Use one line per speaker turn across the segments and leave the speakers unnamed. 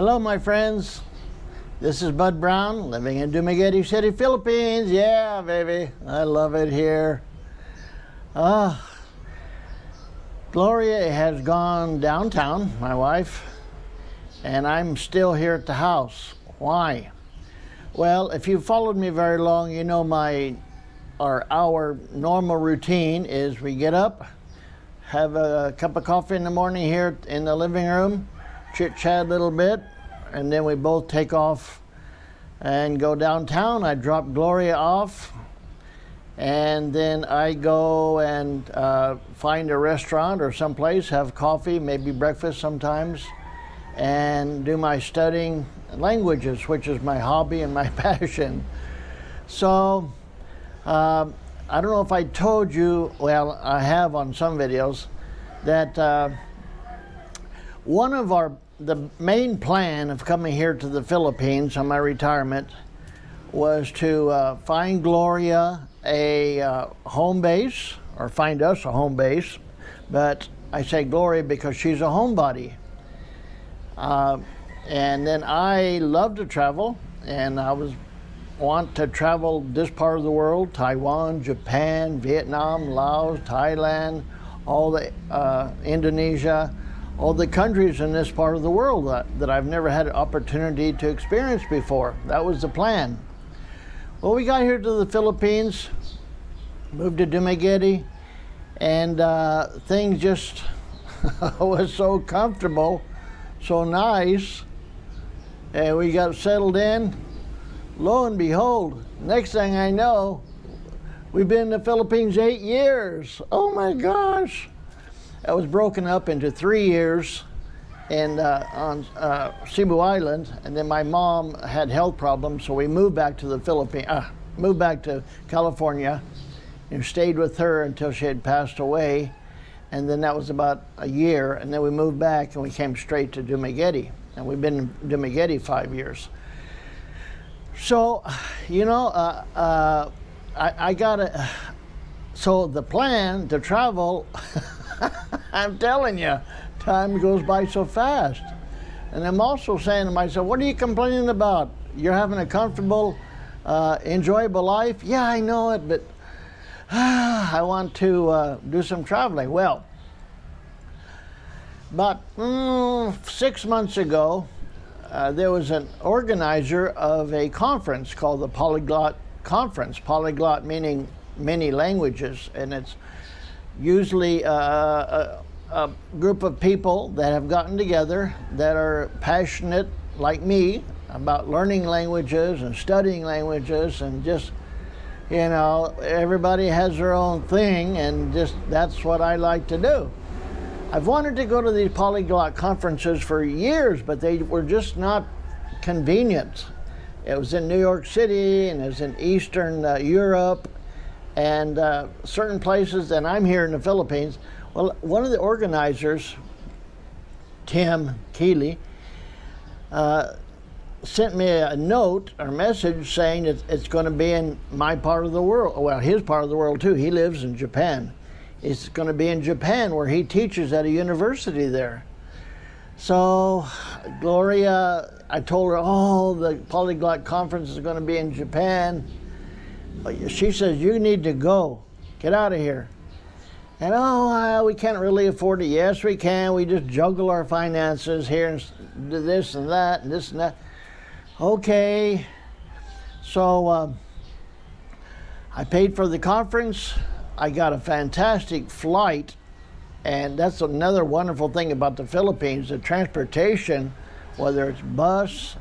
Hello, my friends. This is Bud Brown, living in Dumaguete City, Philippines. Yeah, baby, I love it here. Gloria has gone downtown, my wife, and I'm still here at the house. Why? Well, if you've followed me very long, you know our normal routine is we get up, have a cup of coffee in the morning here in the living room, chit-chat a little bit, and then we both take off and go downtown. I drop Gloria off, and then I go and find a restaurant or someplace, have coffee, maybe breakfast sometimes, and do my studying languages, which is my hobby and my passion. So I don't know if I told you, well, I have on some videos, that the main plan of coming here to the Philippines on my retirement was to find Gloria a home base, or find us a home base, but I say Gloria because she's a homebody. And then I love to travel, and I want to travel this part of the world: Taiwan, Japan, Vietnam, Laos, Thailand, all the Indonesia, all the countries in this part of the world that I've never had an opportunity to experience before. That was the plan. Well, we got here to the Philippines, moved to Dumaguete, and things just was so comfortable, so nice, and we got settled in. Lo and behold, next thing I know, we've been in the Philippines 8 years. Oh my gosh. That was broken up into 3 years on Cebu Island, and then my mom had health problems, so we moved back to the Philippines, moved back to California, and stayed with her until she had passed away, and then that was about a year, and then we moved back and we came straight to Dumaguete, and we've been in Dumaguete 5 years. So, you know, I gotta. So the plan to travel. I'm telling you, time goes by so fast. And I'm also saying to myself, what are you complaining about? You're having a comfortable, enjoyable life? Yeah, I know it, but I want to do some traveling. Well, about 6 months ago, there was an organizer of a conference called the Polyglot Conference. Polyglot meaning many languages, and it's usually a group of people that have gotten together that are passionate, like me, about learning languages and studying languages, and just, you know, everybody has their own thing, and just that's what I like to do. I've wanted to go to these polyglot conferences for years, but they were just not convenient. It was in New York City, and it was in Eastern Europe, and certain places, and I'm here in the Philippines. Well, one of the organizers, Tim Keeley, sent me a note or message saying that it's going to be in my part of the world. Well, his part of the world too. He lives in Japan. It's going to be in Japan, where he teaches at a university there. So Gloria, I told her, oh, the Polyglot Conference is going to be in Japan. She says, you need to go. Get out of here. And we can't really afford it. Yes, we can. We just juggle our finances here and do this and that and this and that. Okay. So I paid for the conference. I got a fantastic flight. And that's another wonderful thing about the Philippines, the transportation, whether it's bus,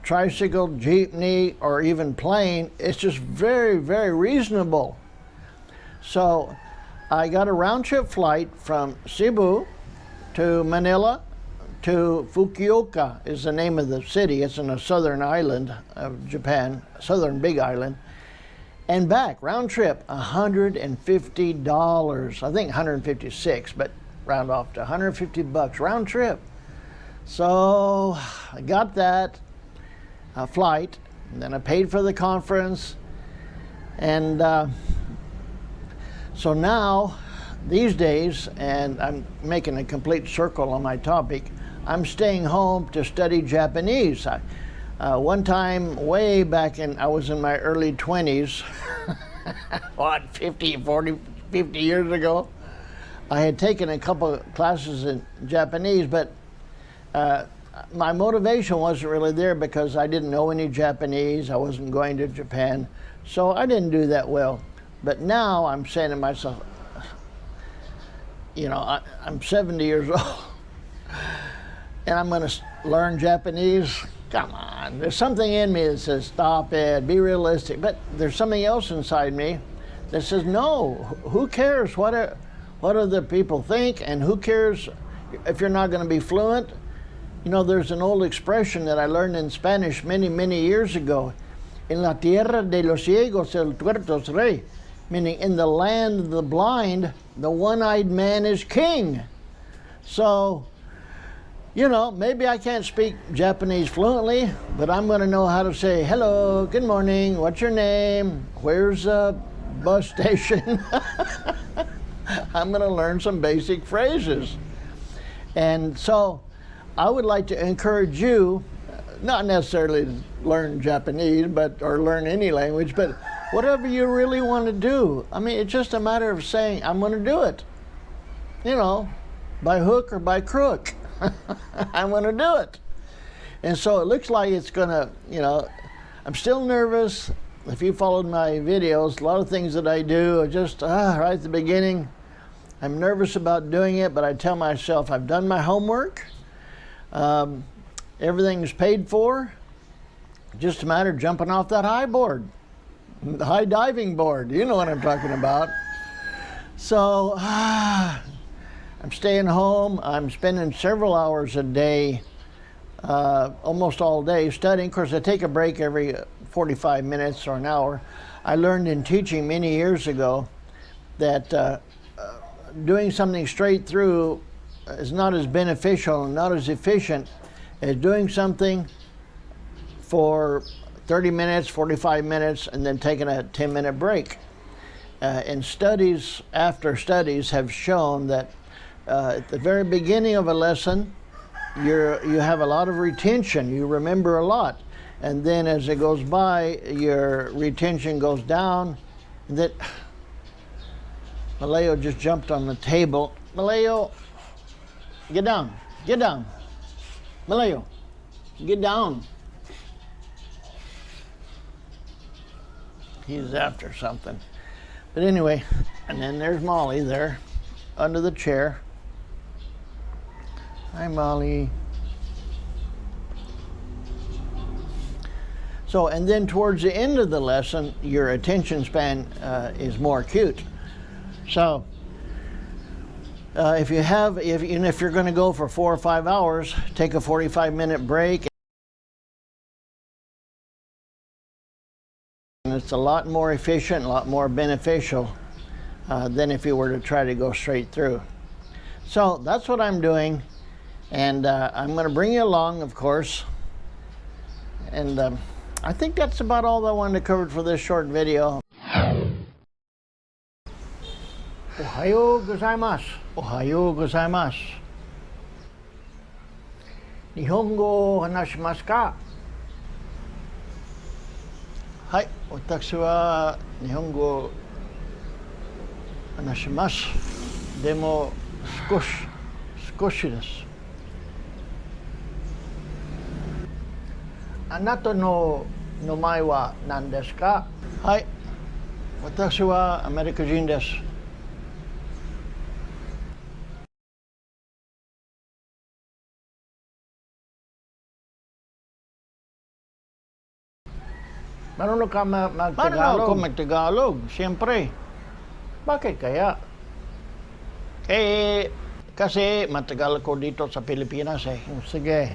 tricycle, jeepney, or even plane, it's just very, very reasonable. So I got a round-trip flight from Cebu to Manila to Fukuoka is the name of the city. It's in a southern island of Japan, southern big island, and back, round trip, $150. I think $156, but round off to $150 round trip. So I got that flight, and then I paid for the conference, and so now, these days, and I'm making a complete circle on my topic, I'm staying home to study Japanese. One time, way back I was in my early 20s, what, 50 years ago, I had taken a couple of classes in Japanese, but my motivation wasn't really there because I didn't know any Japanese. I wasn't going to Japan, so I didn't do that well. But now I'm saying to myself, you know, I'm 70 years old, and I'm going to learn Japanese. Come on, there's something in me that says, stop it, be realistic. But there's something else inside me that says, no, who cares what other people think, and who cares if you're not going to be fluent? You know, there's an old expression that I learned in Spanish many years ago. En la tierra de los ciegos el tuerto es rey. Meaning, in the land of the blind, the one-eyed man is king. So, you know, maybe I can't speak Japanese fluently, but I'm going to know how to say, hello, good morning, what's your name, where's the bus station? I'm going to learn some basic phrases. And so I would like to encourage you, not necessarily to learn Japanese, or learn any language, but whatever you really want to do. I mean, it's just a matter of saying, I'm going to do it. You know, by hook or by crook. I'm going to do it. And so it looks like it's going to, you know, I'm still nervous. If you followed my videos, a lot of things that I do are just right at the beginning. I'm nervous about doing it, but I tell myself I've done my homework. Everything's paid for. Just a matter of jumping off that high board, the high diving board. You know what I'm talking about. So I'm staying home. I'm spending several hours a day, almost all day, studying. Of course, I take a break every 45 minutes or an hour. I learned in teaching many years ago that doing something straight through is not as beneficial and not as efficient as doing something for 30 minutes, 45 minutes, and then taking a 10-minute break. And studies after studies have shown that at the very beginning of a lesson, you have a lot of retention. You remember a lot. And then as it goes by, your retention goes down. And that Maleo just jumped on the table. Maleo, get down. Get down. Maleo, get down. He's after something. But anyway, and then there's Molly there under the chair. Hi, Molly. So, and then towards the end of the lesson, your attention span is more acute. So, if you're going to go for 4 or 5 hours, take a 45-minute break. And it's a lot more efficient, a lot more beneficial than if you were to try to go straight through. So that's what I'm doing, and I'm going to bring you along, of course. And I think that's about all I wanted to cover for this short video. Ohayou gozaimasu. Ohayou gozaimasu. Nihongo hanashimasu ka? はい、私は日本語を話します。でも少しです。あなたの名前は何ですか？はい、私はアメリカ人です。Marunong ka mag-Tagalog? Marunong ako mag-Tagalog, siyempre. Bakit kaya? Kasi matagal ko dito sa Pilipinas eh. O sige.